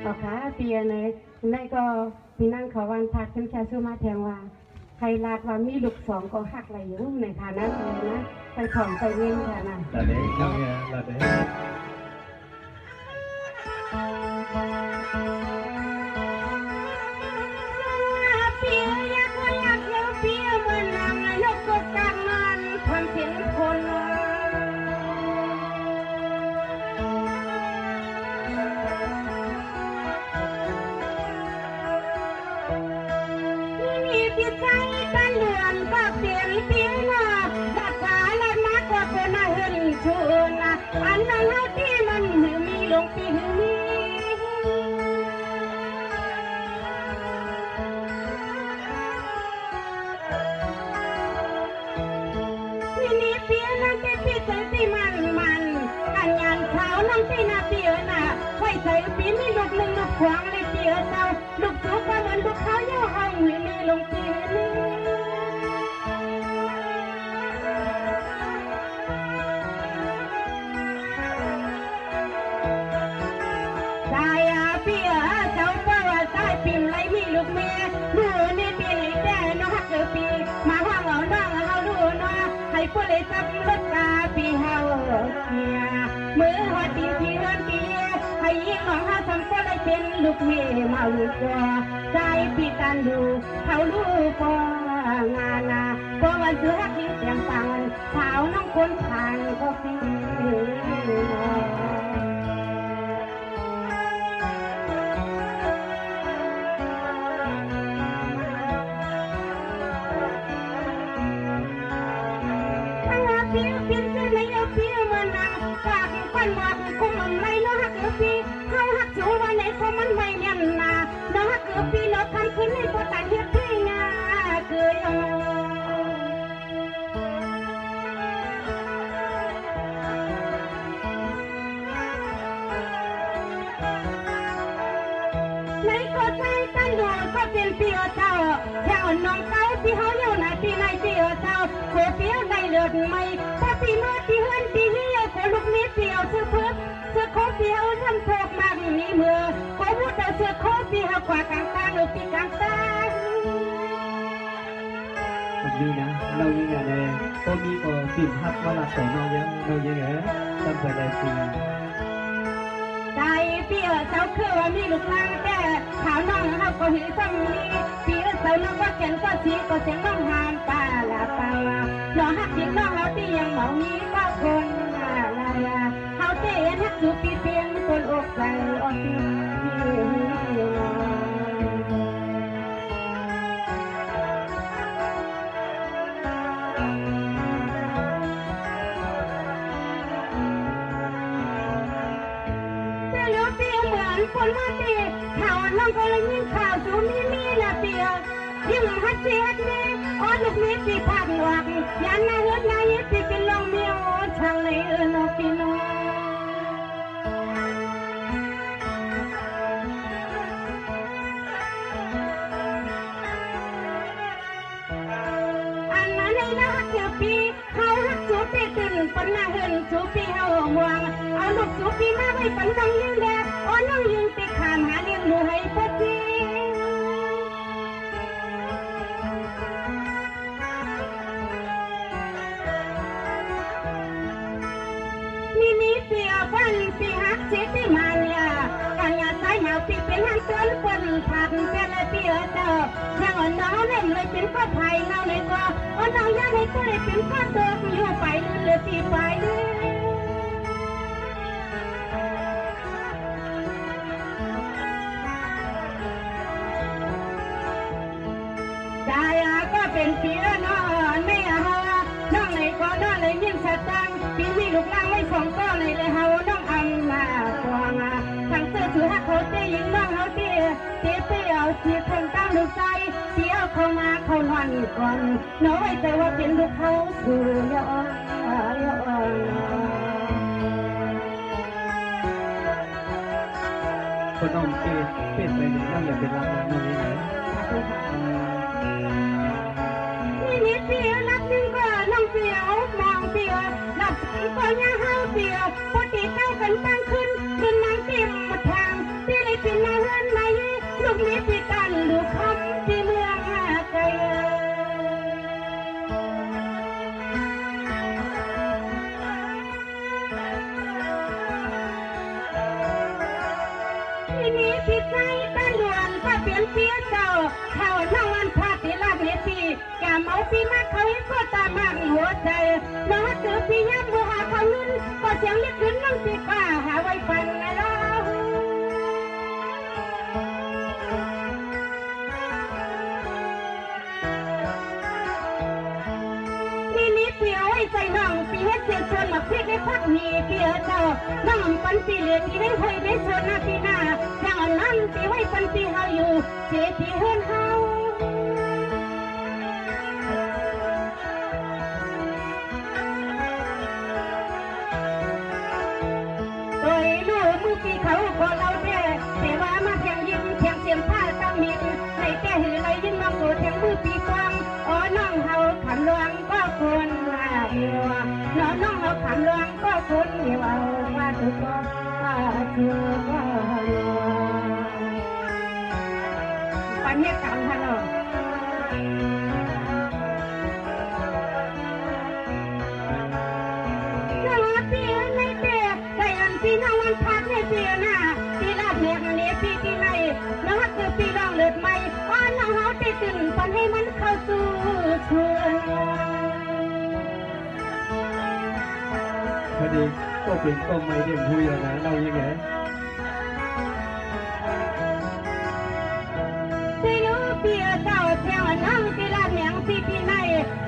เขาขาเปียเลยได้ก็พี่นั่งเขาวันพักขึ้นแค่สู้มาแทงว่าใครลาดว่ามีลูกสองก็หักอะไรอยู่ในฐานะเลยนะไปของไปเงินค่ะนะlà để không nghe là đểเปียอยากว่าอยากเลี้ยวเปียเหมือนนางนกกดกางมันความเสียงคนจิตใจกันเลือนก็เปลี่ยนเปลี่ยนมาดัดขาลัดมาก็เป็นเฮือนชูนะอันนั้นที่มันมีลงปีนี้ที่นี่เปลี่ยนนั่งที่พี่ใจที่มันกันงานเช้านั่งที่นาเปลี่ยนน่ะไว้ใจปีนี้ลูกหนึ่งลูกขวางเลยเปลี่ยนเจ้าลูกจุกเหมือนลูกเขาเย่าห้องมีลงปีนี้ลูกเมียดูนี่ปีนี้แก่น้องฮักเดือปีมาห้องเอาน้องเอาดูน้องให้ผู้เลยจับรถกาปีเฮาเมียมือหอดปีที่เงินปีให้ยิ่งน้องหาทำก็เลยเป็นลูกเมียมาลูกตัวใจปีตันดูเขาลูกก็งานนะก็วันเสือฮักยิ่งเสียงฟังสาวน้องคนทางก็ปีเปียเปียจะไม่เอาเปียมันนะกากคนมาคงมันไม่น้องฮักเกือปีเขาฮักจูวันไหนเพราะมันไม่ยันนาน้องฮักเกือปีเราทำขึ้นให้พอตัดเหี้ยเพียงาเกยในก็ใจตั้งอยู่ก็เป็นเปียเจ้าแค่น้องเต้าที่เขาอยู่ไหนที่ไหนเปียเจ้าโคเปียในเลือดไม่พอปีมาที่เฮือนปีเหี้ยโคลูกเมียเปียวเสื้อเพิ่มเสื้อโคเปียวทำโชคมากมีมือโคพูดแต่เสื้อโคเปียวกว่ากลางตาหรือปีกลางตาnhư nè lâu như ngày này tôi đi có tìm hát qua là tổ nó như thế tâm phải đại gìใจเปียเจ้าคือว่ามีลูกลางแต่ขาวน้องเขาก็หิวซ้ำนี้เปียเจ้าน้องก็เขียนก็สีก็เสียงน้องหามตาละตาน้องหักยิงน้องเขาที่ยังเหมามีก็คนอะไรเขาเตี้ยนักจูปีเพียงคนอกใจอดที่คนว่าเปียข่าวน้องก็เลยยิ่งข่าวจูมีละเปียยิ่งฮัดเสียดนี่อ้อลูกนี้ปีผ่านหวังยันนาเฮือนนายปีเป็นลมเมียวช่างเลยน้องปีน้องอันนั้นในนะฮักเกือปีเขาฮักจูปีตื่นปนหน้าเฮือนจูปีเฮาห่วงเอาลูกจูปีมาไว้ปันดังยิ่งแดดอ้อน้องยิ่งไปขามหาเลี้ยงดูให้พอดีนี่เปียวันปีฮักเสียที่มาเนี่ยการงานสายเหงาปีเป็นหันต้นคนผ่านแค่ละเปียเจ้ายังอ่อนน้องเล่นเลยเป็นข้อไผ่เงาเลยก็อ่อนน้องยาเลยก็เลยเป็นข้อเติมอยู่ไปเลยปีไปใจก็เป็นเปียน้องไม่เอาน้องเลยก็น้องเลยยิ่งสะตังปีนี้ลูกล่างไม่ส่งก็เลยเฮาน้องอังมาฟองทั้งเสื้อถือฮักเขาเตี้ยยิงน้องเขาเตี้ยเตี้ยเอาเสียคนตั้งลูกใจเตี้ยเข้ามาเขานอนก่อนน้อยแต่ว่าเป็นลูกเขาสู่ยอคนน้องเปลี่ยนไปเนี่ยน้องอยากเป็นรักน้องยังไงนี่เปียรักนึงก็น้องเปียวมองเปียรักก็ยังเฮาเปียพอตีเต้ากันตั้งขึ้นนางเต็มหมดทางที่เลยเป็นนาง เปียเจ้าเขาน้องวันพาติลาเมปีกะเมาปีมาเขาให้พ่อตามันหัวใจน้องเจอปีย้ำบัวหาเขาลุ้นก็เสียงเรียกขึ้นน้องปีกว่าหาไว้ฟังนะเราเปียวไอ้ใจน้องปีเฮ็ดเสียชนมาพลิกได้พักมีเปียเจ้าน้องปันปีเหลือที่ได้เคยได้ชนหน้าปีหน้าช่างนั้นปีไว้ปันปีเฮาอยู่เสียทีเฮือนเฮาโดยลูกมือปีเขาพอเราแท้แต่ว่ามาแทงยิ้มแทงเสียงผ้าตั้งมินในแก่หือไรยิ้มน้องโกแทงมือปีกวางอ๋อน้องเฮาขันลวงก็ควรเดียวน้องน้องเราขันลวงก็ควรเดียวว่าถูกก็เชื่อว่าปัญญาการท่านปีในเตี้ยใจอันปีน้องวันพักในเตี้ยน่ะปีลาเพียงนี้ปีที่ไหนน้องฮักคือปีรองเลือดใหม่อ้อนน้องเฮาได้ตื่นฝันให้มันเข้าสู่ชวนพอดีก็เป็นก็ไม่เด่นพูดนะเรายังไงที่รู้เปียเจ้าเที่ยวน้องปีลาเพียงปีไหน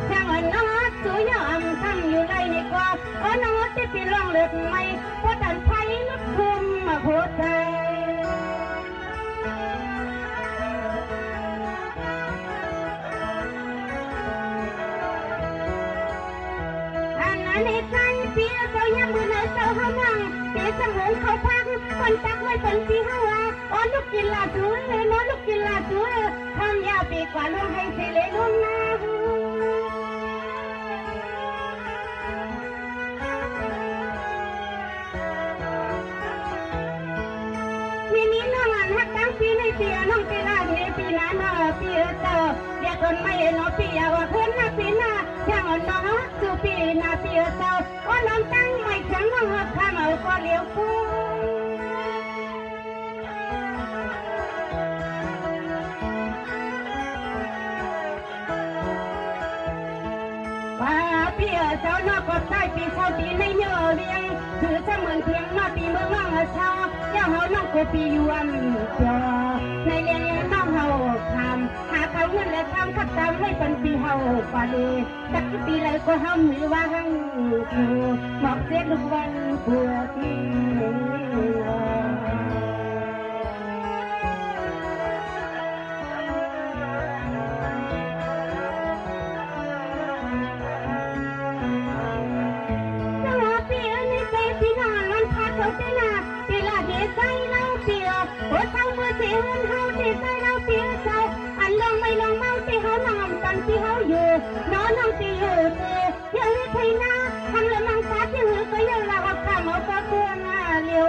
เที่ยวน้องสู้ยอมทำอยู่ในนี่ก็อ้อนน้องได้ปีรองเลือดใหม่เพราะตันไทยลุกคุมมาโพดใจในใจเปียเจ้ายังมือในเจ้าเขานั่งเปียจังหงเขาพักคนจักไว้เป็นปีห้าว่าอ๋อลูกกินลาจูเลยน้องลูกกินลาจูทำยาปีกว่าลงให้สิเลยลงนาปีนี้น้องอันฮักตั้งปีในเปียน้องปีลาในปีนั้นเนาะเปียเจ้าเดี๋ยวคนไม่เนาะปีอยากว่าเพื่อนหน้าปีหน้าช่างน้องจูปีหน้าเปียเจ้าอ๋อน้องตั้งไม่ช่างน้องหักข้ามเอาก็เลี้ยวคู่ว่าเปียเจ้านอกก็ใต้ปีเช้าปีในเยอะเรียงถือเสมือนเพียงมาปีเมืองน้องเช้าเจ้าเฮาน้องก็ปีอยู่อันเดียวในเรียนน้องเฮาทำหาเขาเงินและทำขัดตามให้เป็นปีเฮาปาดีสักปีไรก็ห้ามหรือว่าห้างอยู่หมอกเสียทุกวันปวดที่หัวเท้ามือเสียงเฮาที่ใจเราเปียเจ้าอันลองไม่ลองเมาที่เฮานำกันที่เฮาอยู่น้องน้องที่อยู่เยังไม่ไทยนาทำละมังสาที่หือก็ยังเราเอาข้ามเอาก็เพื่อนเลี้ยว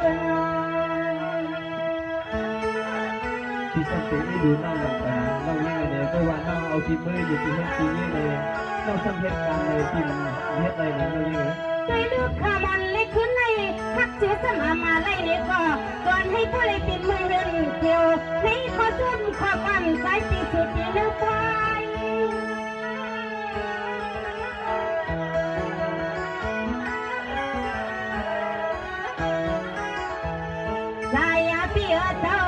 ที่สังเกตไม่ดูน้องหลังตาเรายังไงเนี่ยเพราะว่าน้องเอาที่มืออยู่ที่เฮ็ดปีนี้เลยเราสังเกตการในที่มันเฮ็ดอะไรนั้นเรายังไงใจลูกขามันเล็กขึ้นในพักเสียสมาไล่เล็กก็ก่อนให้ทะเลปิดมือเดินเที่ยวในขอจุ่มขอกันสายปีสุดที่เลือกไปใจเปียเจ้า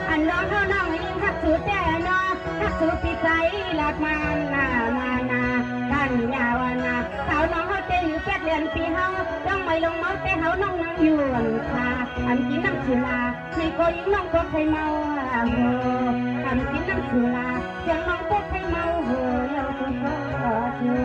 อันน้องเขาน้องยิ่งทักสูดแต่น้องทักสูดปีใจหลักมานากันยาวนาสาวน้องเขาเต้นอยู่แค่เดือนปีเฮาต้องไม่ลงเมาแต่เฮาน้องนั่งอยู่อันคาอันกินน้ำสุราในก็ยิ่งน้องก็เคยเมาอันกินน้ำสุราเสียงน้องก็เคยเมาเราต้องก็เชื่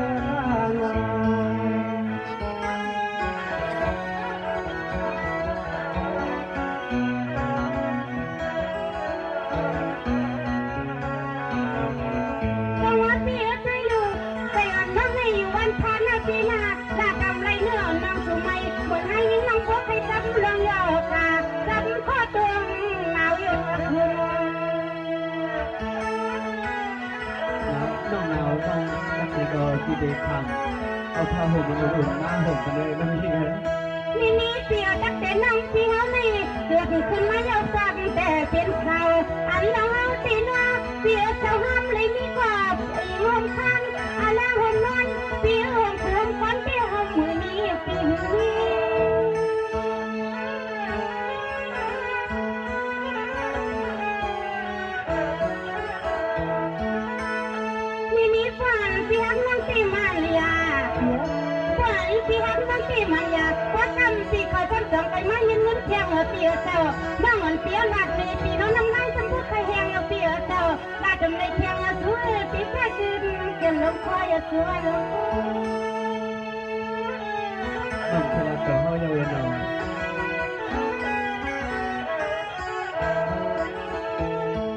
ปีหน้าดากำไรเนื้อนางสุมัยเหมือนให้ยิ่งน้องพบให้จับเรื่องยาวกาจับข้อตัวหนาวอยู่คืนน้องหนาวต้องนักเตะก็ที่เด็กทำเอาผ้าห่มมาห่มมาห่มกันเลยไม่ใช่ไง นี่เสียตั้งแต่น้องเสียวนี่เกิดขึ้นมาเยาว์สันแต่เป็นเขาอันน้องตีนาเสียเจ้าห้ามเลยมีกว่าอีหอมคันอันละหอมนอนเสียหอมเพื่อนก้อนเสียหอมมือนี้ปีนี่ฝันเสียงน้องตีมาเลียฝันเสียงน้องตีมาเลียว่ากันสิเขาพ้นสองไปมาเงินเงินแค่หัวเปียเจ้าน้องอ่อนเปียหลักมีปีน้องน้ำลายสมบูรณ์ใครแหงเปียเจ้าลาจำเลยแข็งสวยปีแค่คืนเก็บลมคอยสวยลมน้องสลับกับเฮาเยาว์น้อง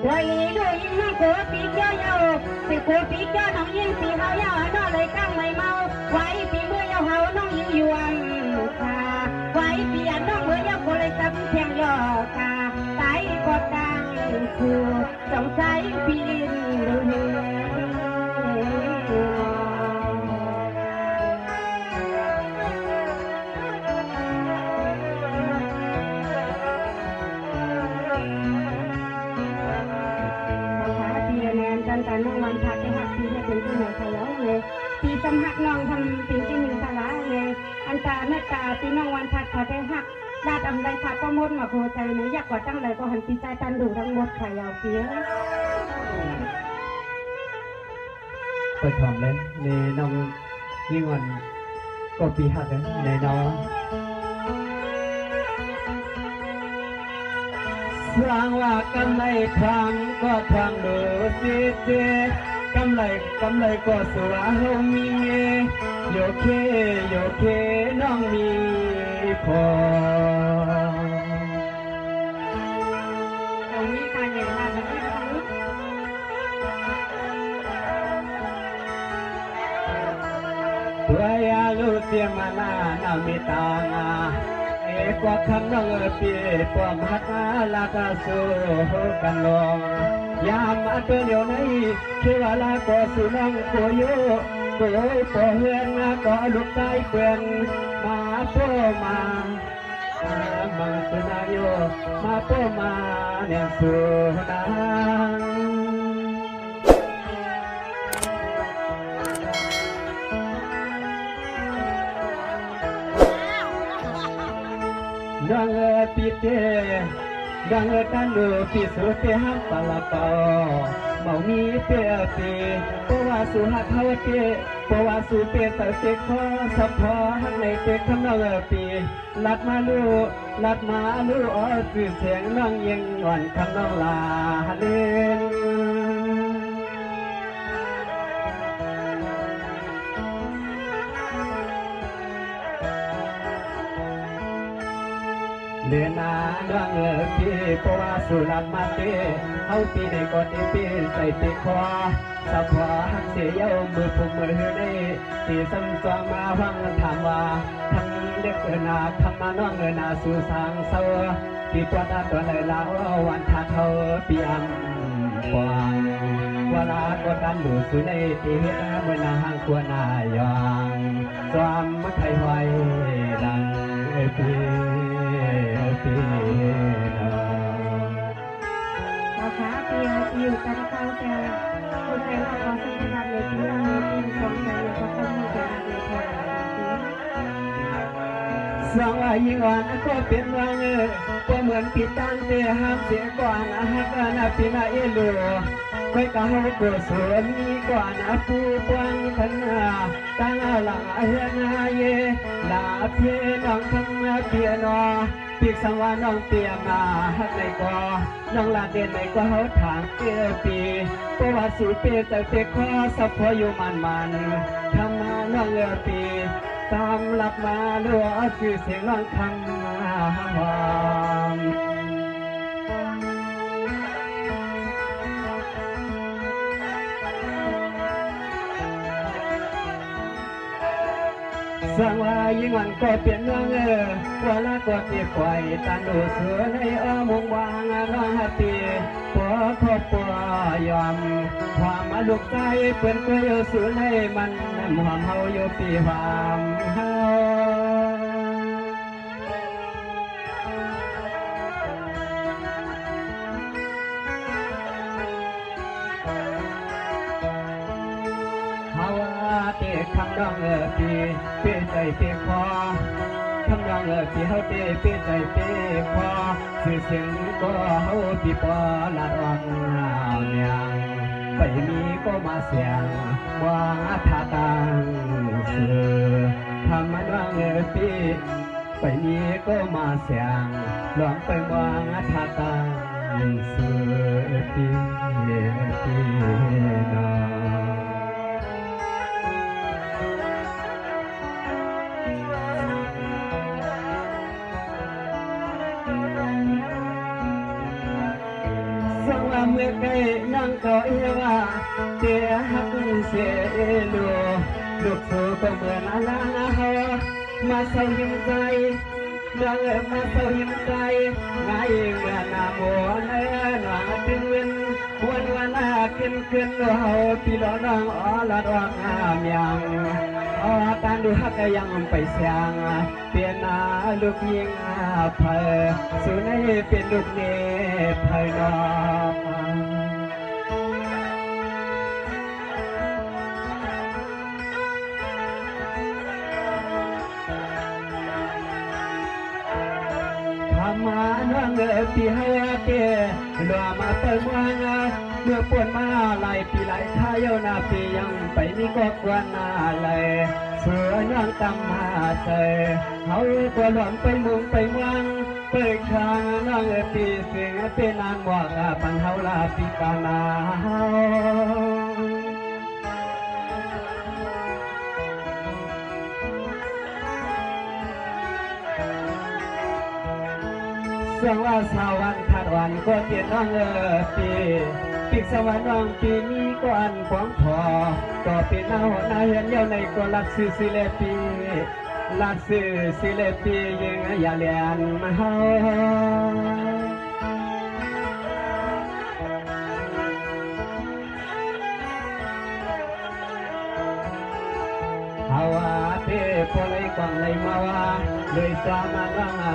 ด้วยน้องโคปีเจ้าเยาสิโคปีเจ้าน้องยิงสีเฮาเยาน้องเลยกั้งไม่เมาไว้ปีเมื่อเยาเฮาน้องยิงยวงค่ะไว้ปีอันน้องเมื่อเยาโคเลยจับเพียงยอค่ะตายก็ดังคือสงสัยปีนการน้องวันพักได้หักปีจะเป็นที่ไหนใครแล้วเลยปีสำหักน้องทำปีที่หนึ่งสาระเลยอันตาเมตตาปีน้องวันพักเขาได้หักลาดอำไรพักก็มดมาโคใจเนื้ออยากกว่าตั้งเลยก็หันปีใจตันดูทั้งหมดไข่ยาวเปี้ยไปทำเลยในน้องยิ่งวันก็ปีหักเลยในน้องสร้างว่ากำไรทางก็ทางดูสิเจกำไรก็สวาเฮามีโยเคน้องมีพอตรงนี้การใหญ่ลาแบบนี้ทั้งตัวยาลูเสียมานานามิตางากว่าคำน้องปีปวมหักลากาสูกันลองยามอันเปเดียวในคือว่าลาก็สุน้องก็โยก็ปอเฮือนก็ลุกใจเปื่อนมาโปมาสุนาโยมาโปมาเนี่ยสุนางดังปีเตดังตันดูปีสุเตหังปลาเปาเมามีเปียปีเพราะว่าสุหักเขาเตเพราะว่าสุเปียแต่เตคอสะพอหักในเตคำนองปีลัดมาลูอ๋อสื่อเสียงน้องยิงหย่อนคำนองลาเล่นเดินหน้าดังพี่เพราะว่าสุรัตมาเตเฮาปีในก่อนที่ปีใส่ติคอสะพอหักเสียเย้ามือผมมือได้ที่ซ้ำซ้ำมาฟังถามว่าทั้งเด็กนาทำมาน้องนาสู่สางเศร้าที่ตัวตาตัวไหนลาววันทัดเฮาปีอันกวางเวลากดดันดูสุในที่เฮ็ดเมื่อนาห่างควรนายองความมักไทยไว้ดังพี่เราขาเปียอยู่กันเขาแต่คนใจเราขอสัญญาเลยที่เรามีเป็นของใจเราก็ต้องมีเป็นเลยแทนสองว่ายิ่งอ่อนก็เป็นว่าก็เหมือนปิดตังเตะห้ามเสียก่อนฮักนาปีนาเอลูค่อยก้าวก็สวนมีก่อนผู้กว้างพันนาตั้งหลังเฮียนาเยลาเพียน้องทั้งเพียนอปีกสังวาน้องเตียมาฮักในกอน้องลาเด่นในก็เขาถางเตี้ยปีเพราะว่าสูเปียแต่เตะข้อสับพออยู่มันทำมาน้องปีตามหลับมาลัวคือเสียงร้องคำมาหอมสังว่ายิ่งวันก็เปลี่ยนเรื่องว่าละก็ที่ปล่อยตันดูเสือในมงวางน้องฮัตตีปัวครอบปัวยอมความมาลุกใจเปื่อนก็อยู่สูในมันหอมเฮาอยู่ปีความเฮา เปียคอทำนองที่เฮาเตเปียใจเปียคอสื่อเสียงก็เฮาที่ปอละรองยังไปมีก็มาเสียงว่าทาตังสื่อทำมันว่าปีไปมีก็มาเสียงหลวงไปว่าทาตังสื่อปีนอเมื่อไกลนั่งก็เอว่าเจ้าหักเสียลูลูกสู้ก็เหมือนอะไรเฮามาเศร้าหิมใจดังมาเศร้าหิมใจไงเมื่อหน้าโมเนื้อหนาถึงวันขึ้นเฮาพี่น้องอ๋อละดวงยังอ๋อการดูฮักยังไปเสียงเปลี่ยนหน้าลูกยิงเพอสู่ในเป็นลูกเนเพอน้องมาน้องปีเฮาเกลัวมาเปิดมังเมื่อปวดมาไหลปีไหลข้าเยานาปียังไปนี่ก็กวนนาไหลเสือน้องตำมาเจเฮาก็หลวมไปมุงไปมังเปิดข้างน้องปีเสียงเป็นนางบอกปันเฮาลาปีกานาเสียงว่าสาวันถัดวันก็เปลี่ยนน้องปีปีสวรรค์น้องปีนี้ก็อันของพอก็เป็นหน้าหัวหน้าเห็นเย้าในก็รักซื้อสิเลปีรักซื้อสิเลปียังอย่าเลียนมาเฮาว่าเพ่พอเลยกวางเลยมาว่าเลยสามาร่างมา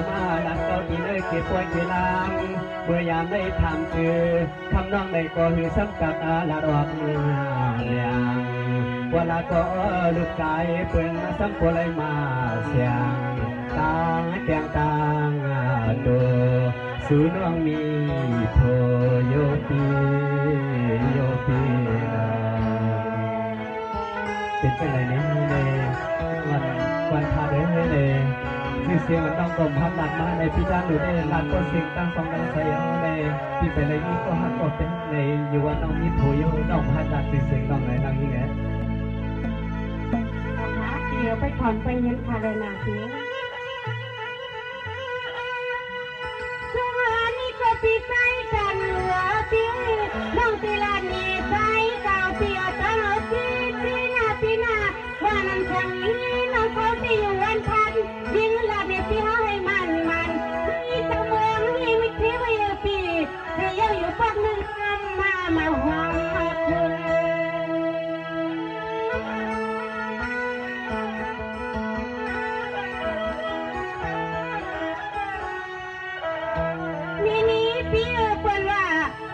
ดักเก้าที่เลยเก็บปวยเวลาเมื่อยามได้ทำคือทำน้องในก็หือซ้ำกับละดอกเลี้ยงเวลาก็ลูกชายเปิ่นมาซ้ำพอเลยมาเสียงต่างแก่งต่างดูสู่น้องมีโพโยปีเป็นจังไรเนี่ยวันพาเดินเลยชื่อเสียงมันต้องกลมพับหลักมาในพี่จ้างหรือในหลักก็สิ่งตั้งสองดังใส่เอาในพี่ไปเลยนี่ก็หักก็เป็นในอยู่ว่าน้องมีถูอยู่น้องพัดหลักเสียงน้องไหนน้องยิ่งไงเดี๋ยวไปถอนไปเย็นคาเลยนาเสียช่วงนี้ก็ปีใจกันเหลือปีน้องตีลานีใจเก่าเปียจังเอาปีหน้าว่าน้ำช่างนี้น้องเขาที่อยู่วันพันยิงลาเบียที่เขาให้มันนี่ตะเมืองนี่ไม่คิดว่าอยู่ปีเธอยังอยู่ปากหนึ่งมาห้องมาคืนนี่พี่เปิ้นว่า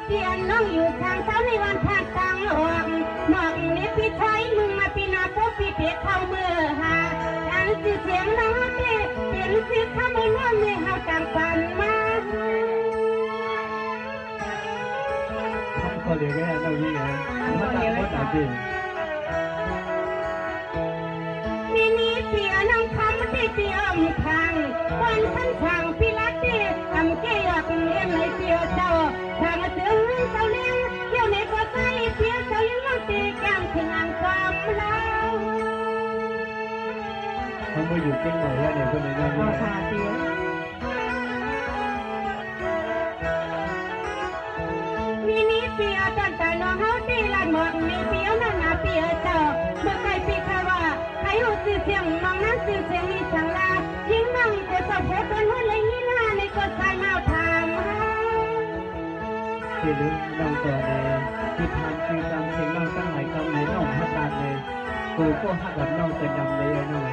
เตียนน้องอยู่ทางเท้าในวันพันทางออกนอกนี้พี่ชายมึงมาปีนาพบพี่เปียเข้าเมื่อหาอันสิเสียงน้องเปียเสียงสิข้ามือน้องไม่เข้าจังปันมาก็เรียกแค่เรายิ่งไงมันต่างคนต่างจริงนี่เปียน้องทำที่เปียมทางวันท่านช่างพี่รักที่ทำเกี่ยวกับเลี้ยงในเปียเจ้าทางถึงเจ้าเลี้ยงเกี่ยวในก็ใจเปียเจ้ายังน้องตีแก้มถึงอ่างความเล่าเขาไม่อยู่จริงหน่อยแล้วเนี่ยคนในนั้นก็ขาเปียนี่เปียตอนแต่น้องเขาตีลานหมอกมีเปียน้องนาเปียเจ้าเมื่อใครปีคาว่าใครรู้สื่อเสียงน้องนั้นสื่อเสียงมีช่างลายิ่งน้องก็จะโพสต์หุ่นเลยนี่หน้าในก็ใส่มาทำที่ลึกน้องตัวเนี่ยที่ทำคือจำเสียงน้องตั้งหลายคำในน้องพัดตาเลยกูก็หักแบบน้องเป็นดำเลยน้องไหม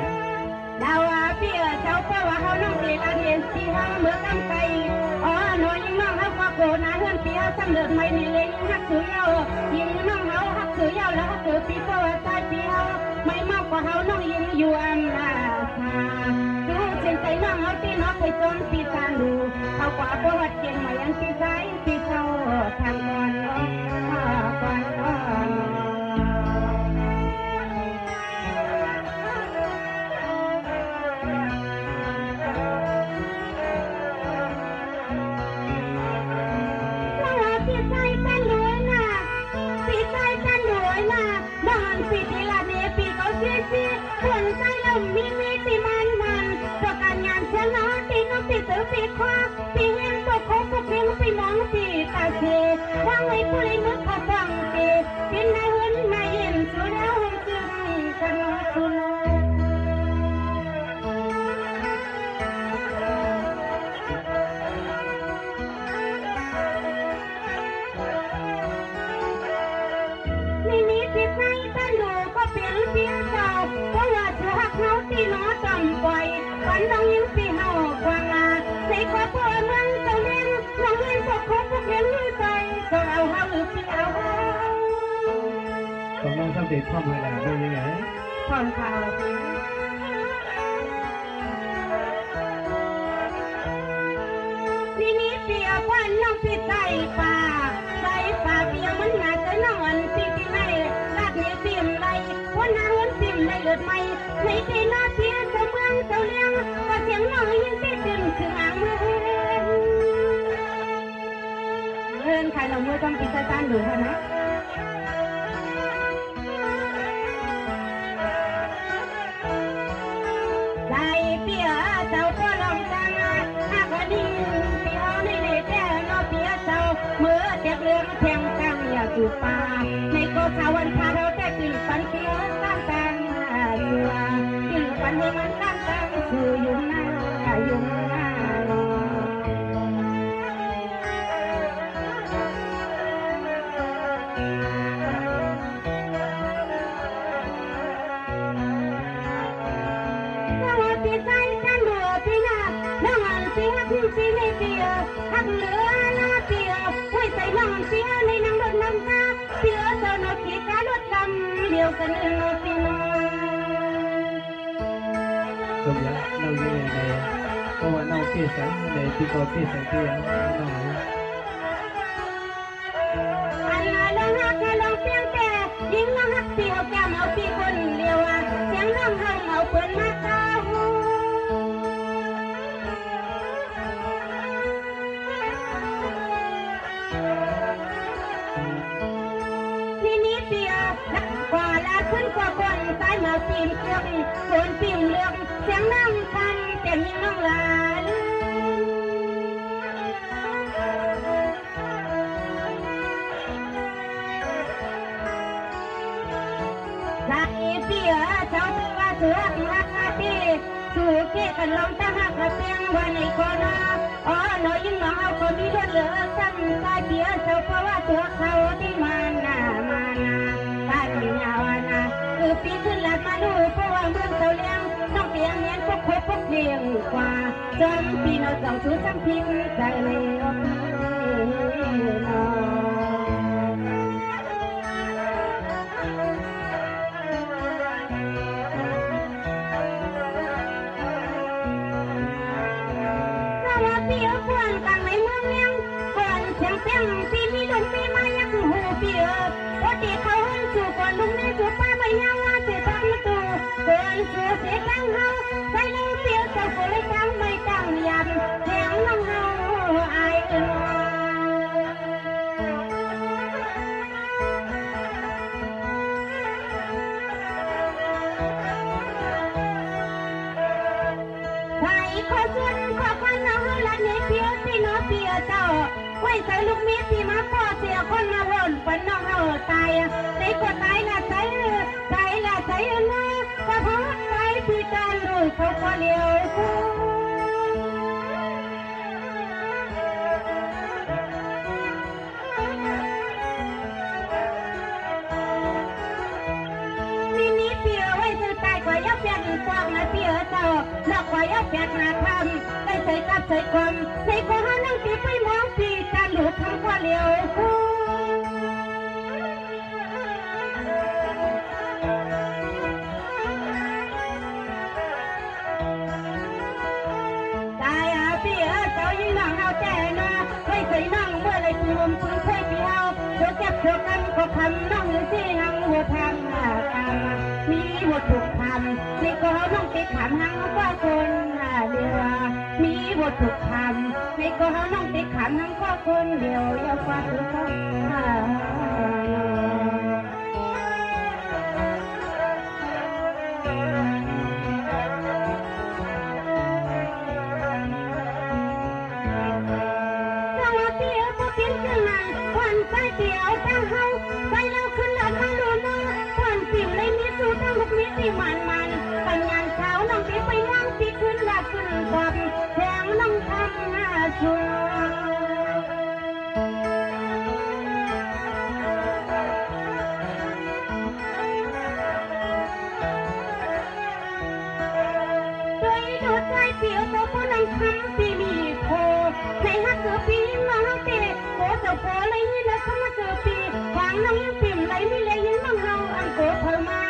ดาวเปียเจ้าก็ว่าเขาน้องเรียนเรียนที่ห้างเมื่อกำไกอ๋อน้อยยิ่งน้องเขาก็โกรธนะเฮือนเปียสำเร็จไม่ในเลี้ยงหักสือยาวยิ่งน้องเขาหักสือยาวแล้วหักสือปีก็ว่าใจเปียไม่มากกว่าเขาน้องยิ่งอยู่อำนาจ ดูเส้นใจน้องเอาที่น้องไปจนปีศาจดูเขากว่าบ่วัดเก่งมายันปีใจปีเศร้าทางก่อนน้องก่อนน้องปีใจกันรวยนะปีใจกันรวยนะบ้านปีที่ละเนปีเขาเสียสิคนใจลมมีตีมันประการงานเช้าน้องตีน้องปีเต๋อปีคว้าปีเห็นตัวเขาพวกเพียงปีมองปีตาเชว่างไว้ผู้เล่นนึกเขาฟังเกเป็นนายเหินนายเย็นสุดแล้วหงจึงกันน้องสุนนี่ปีใจกันดูก็เปลี่ยนเปลี่ยนเจ้าเพราะว่าเธอหักเขาตีน้องจำไว้วันต้องยิ้มปีเฮากว่าลาใส่ขวาพ่อเมืองเจ้าเลี้ยงน้องเลี้ยงพวกเขาพวกเลี้ยงมือใจก็เอาเฮาหรือปีเอาเฮาต้องน้องสำเร็จความเวลาได้ยังไงพร้อมข่าวทีนี้เปียกวันน้องปีใจป่าใจป่าเปียมันหนาใจน้องอันปีที่ไหนลาดนี้เปียมไรวันหน้าเงินเปียมไรเลือดไม่ในที่น้าเปียเจ้าเมืองเจ้าเลี้ยงก็เสียงน้องยิ่งตีตื่นถึงอ่างเมืองเอินใครเราเมื่อต้องปีใจต้านดูเถอะนะใจเปียเจ้าก็ลองจังหากว่าดีปีเอาในเด็กแก่น้องเปียเจ้าเมื่อเด็กเรื่องแทงกังอย่าจูบปาในโกสาวันพาเราได้กินปันเปียตั้งแต่เรือกินปันให้มันตั้งแต่คือยุ่งหน้ายุ่งหน้าปีใจกันเหลือปีหน้าน้องอันเสียคุณสีในเปียหักเหลือหน้าเปียไว้ใส่น้องเสียในนางรถน้ำตาเปียเจ้าหน้าที่การรถดำเดียวกันเองปีน้องจบแล้วเราอยู่ในเพราะว่าน้องเกี่ยสังในปีก่อนเกี่ยสังเกี่ยน้องอันนั้นน้องหักน้องเพียงแต่ยิงน้องหักเปียแก้มเอาปีคนเดียวเสียงน้องเฮาเอาเปิดมาเก้าเปียนักกว่าลาขึ้นกว่าคนสายมาปีนเครื่องโคนปีนเลืองเสียงน้ำคำเต็มยิ่งน้องลานสายเปียเจ้าว่าเสือหักอาทีสู่เกกันลองตั้งหักกระเตียงวันในคอนาอ๋อน้อยยิ่งน้องเอาคนนี้เลือดเหลือซ้ำสายเปียเจ้าเพราะว่าเสือเขาที่มาหน้าคือปีขึ้นหลังมาดูเพราะว่าเมืองเจ้าเลี้ยงต้องเปลี่ยนเงี้ยพวกคบพวกเลี้ยงกว่าจนปีเราเจ้าชู้จำพิงใจเลยสวัสดีเพื่อนต่างในเมืองเลี้ยงเพื่อนเสียงเสียงปีมีดงปีมายักหูเปียปกติเขาหุ่นสู่ก่อนลุงนี่สู่ป้าไม่ยังว่าเสียตั้งตัวก่อนเสือเสียตั้งเฮาใส่ลูกเปียเจ้าก็เลยตั้งไม่ตั้งยันแทงน้องเฮาอายเอิ้นใส่ข้อสุดข้อควันน้องเฮาละเนี่ยเปียที่น้องเปียเจ้าไว้ใส่ลูกมีที่มาพ่อเสียคนมาวนปันน้องเฮาตายในกดตายละใส่ละใส่มือก็เพราะตายที่การรู้เขาก็เลี้ยวนี่เปียไว้ซื้อตายกว่ายับยันกว้างนะเปียเจ้าหนักกว่ายับยันนาทำได้ใส่กับใส่ความใส่ก็หานั่งตีไปมองปีการรู้เขาก็เลี้ยว ส่น้องเมื่อไรปูมปืนเคยปีเฮาโชว์แก็บโชว์กันก็คำน้องหรือที่หังหัวทางมีหมดถูกทำในก็น้องติดถามหังก็คนเดียวมีหมดถูกทำในก็น้องติดถามหังก็คนเดียวอย่าฟังเขา ไปเกี่ยวตั้งเฮาไปแล้วขึ้นหลังมาดูน้องก่อนสิวเลยมีสูตั้งลูกมีสิมันปัญญาเช้าน้องที่ไปนั่งที่ขึ้นหลักขึ้นบอมแทงน้องทำหน้าชัวดูใจเปียวโตพนังคำปีมีโคในฮักเกือปีมาฮักเตะโคเจ้าโคเลยนี่นะเข้ามาเกือปีวางน้องยังปิ่มไหลไม่เลยยังน้องเฮาอันโกเธอมา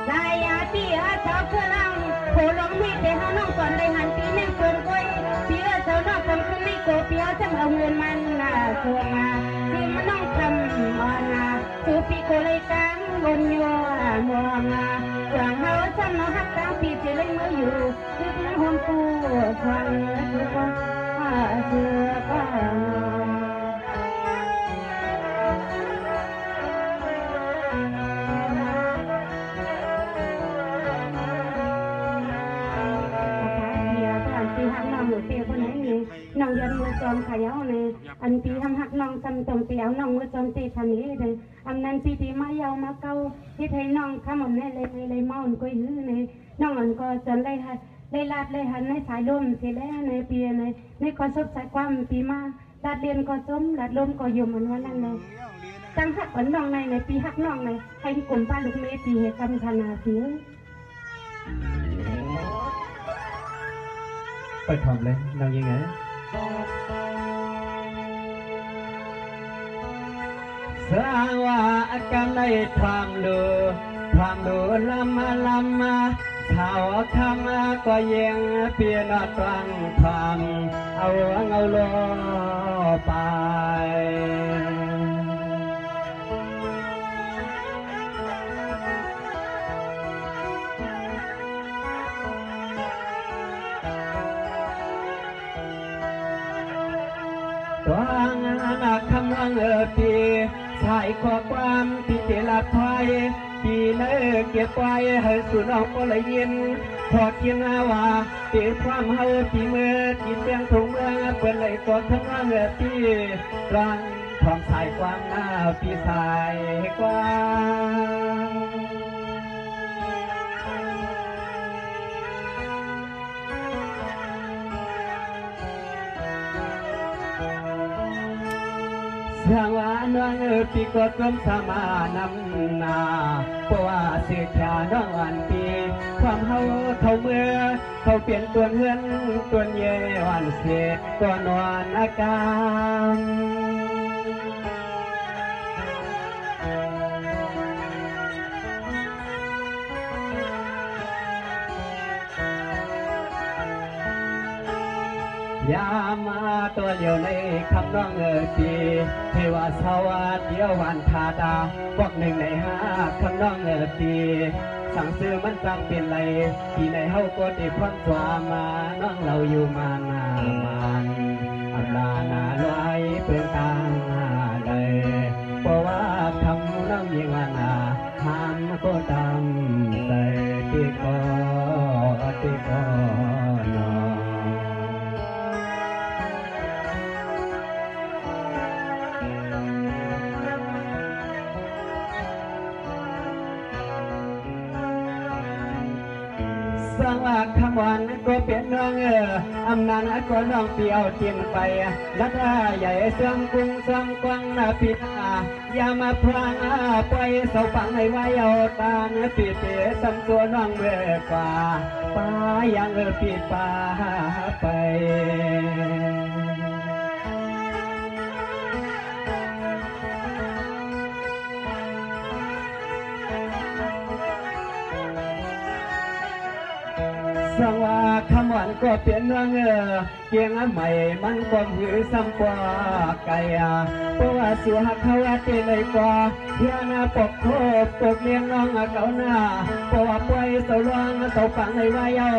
ใจอาปีอาเจ้าเพื่อลังโคลงมีแต่เฮาน้องก่อนได้หันปีแม่เกินก้อยปีเจ้าน้องกำขึ้นในโกเปียวจะเอาเงินมันชัวมาที่มันน้องทำมาสูปีโกเลยกลางบนยัวมองหวังเฮาจำน้องฮักกลางปีที่เลยเมื่ออยู่ที่ทั้งห้องตู้ฟังคือว่าเสือป้าน้องยันมือจอมขายเอาเลยอันปีทำหักน้องจำตรงเตียวน้องมือจอมตีคันนี้เลยอันนั้นปีที่มายาวมาเก้าที่ไทยน้องข้ามอนแน่เลยเมาอนก็ยื้อในน้องอันก็จนได้ลาดเลยหันในสายลมเสียแล้วในปีในก็ซบสายความปีมาลาดเรียนก็จมลาดลมก็ยมมันวันนั้นเลยตั้งหักอันน้องในปีหักน้องในให้กลุ่มป้าลูกเมย์ปีเหตุกรรมธนาเสียไปทำเลยน้องยังไงสร้างว่าอาการในความดูลำมาเท้าคำก็ยังเปลี่ยนตรังความเอาโลไปตัวงานคำลังปีใช้ข้อความที่เจริญไทยปีเลิกเก็บไว้ให้สุน้องก็เลยยินพอกินว่าตีความเฮาปีเมื่อกินเตียงถุงเมืองเปิดเลยกดทั้งวันปีรังความสายความหน้าปีสายกว่าทางว่าน้องปีกดกลมสมานำนาเพราะว่าเสียชาน้องอันปีความเฮาเขาเมื่อเขาเปลี่ยนตัวเฮือนตัวเย่วันเสียตัวนอนอาการยามาตัวเดียวในคำน้องปีเทวาสวัสดิ์เดียววันทาดาพวกหนึ่งในห้าคำน้องปีสั่งซื้อมันจังเป็นไรปีในเฮาก็ได้พ้นตัวมาน้องเราอยู่มานานอันลานาลอยเป็นกลางเลยเพราะว่าคำน้องยิ่งวันห้ามก็ตามใจที่ก็นอสร้างว่าคำวันก็เปลี่ยนน้องอำนาจก็น้องเปียวเตียนไปรัฐใหญ่เสื่อมกรุงเสื่อมกว้างปีนาอย่ามาพรางไปเสาฝังให้ไว้เอาตาปีเตะสัมตัวน้องเมื่อกว่าป้ายังปีป้าไป สองว่าคำหวานก็เปลี่ยนเรื่องเกียงใหม่มันก็หือซ้ำกว่าไก่เพราะว่าสัวเขาว่าเตเลยกว่าเพียงปกโคบปกเลี้ยงน้องเก่าหน้าเพราะว่าป่วยเสาลวงเสาปังในว่าเยา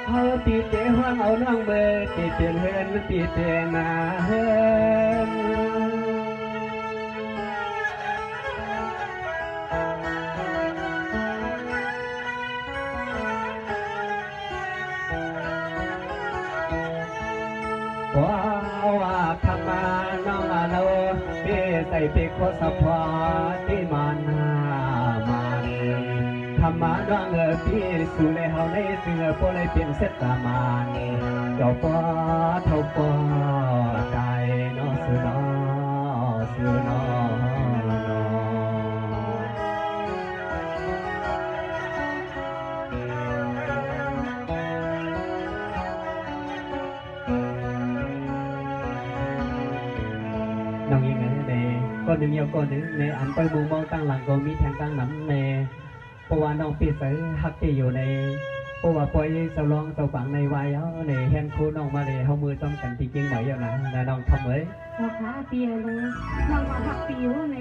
เขาตีเตะห้องเอาน้องเบอร์ตีเตียนเฮือนตีเตียนนาเฮือนว่าธรรมาน้องอาโลเอใส่ปีโคสพอที่มานามันธรรมาน้องพี่สู่ในเฮาในเสือพวกเลยเปลี่ยนเสตามานเจ้าป้อเท่าป้อใจน้องสู่น้องสู่น้องน้องยังไงเน่ก็หนึ่งยาวก็หนึ่งในอันไปมุมมองตั้งหลังก็มีแทงตั้งน้ำเน่เพราะว่าน้องปีใสฮักที่อยู่ในเพราะว่าปล่อยเสาลองเสาฝังในวายเอาในแฮนคูน้องมาเลยเขามือต้องกันจริงๆไหมอย่างนั้นนายน้องทำเลย พอขาเปียเลยน้องมาหักปิวใน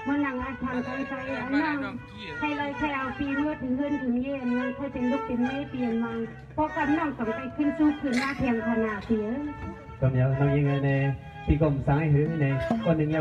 มันนั่งอาชานกันใจน้องใครเลยใครเอาปีเมื่อถึงเฮือนถึงเย็นใครเป็นลูกเป็นแม่เปลี่ยนมาเพราะกันน้องต้องไปขึ้นสู้ขึ้นหน้าเพียงขนาดเสีย còn nhớ nói như này thì cũng sáng hứa này còn đừng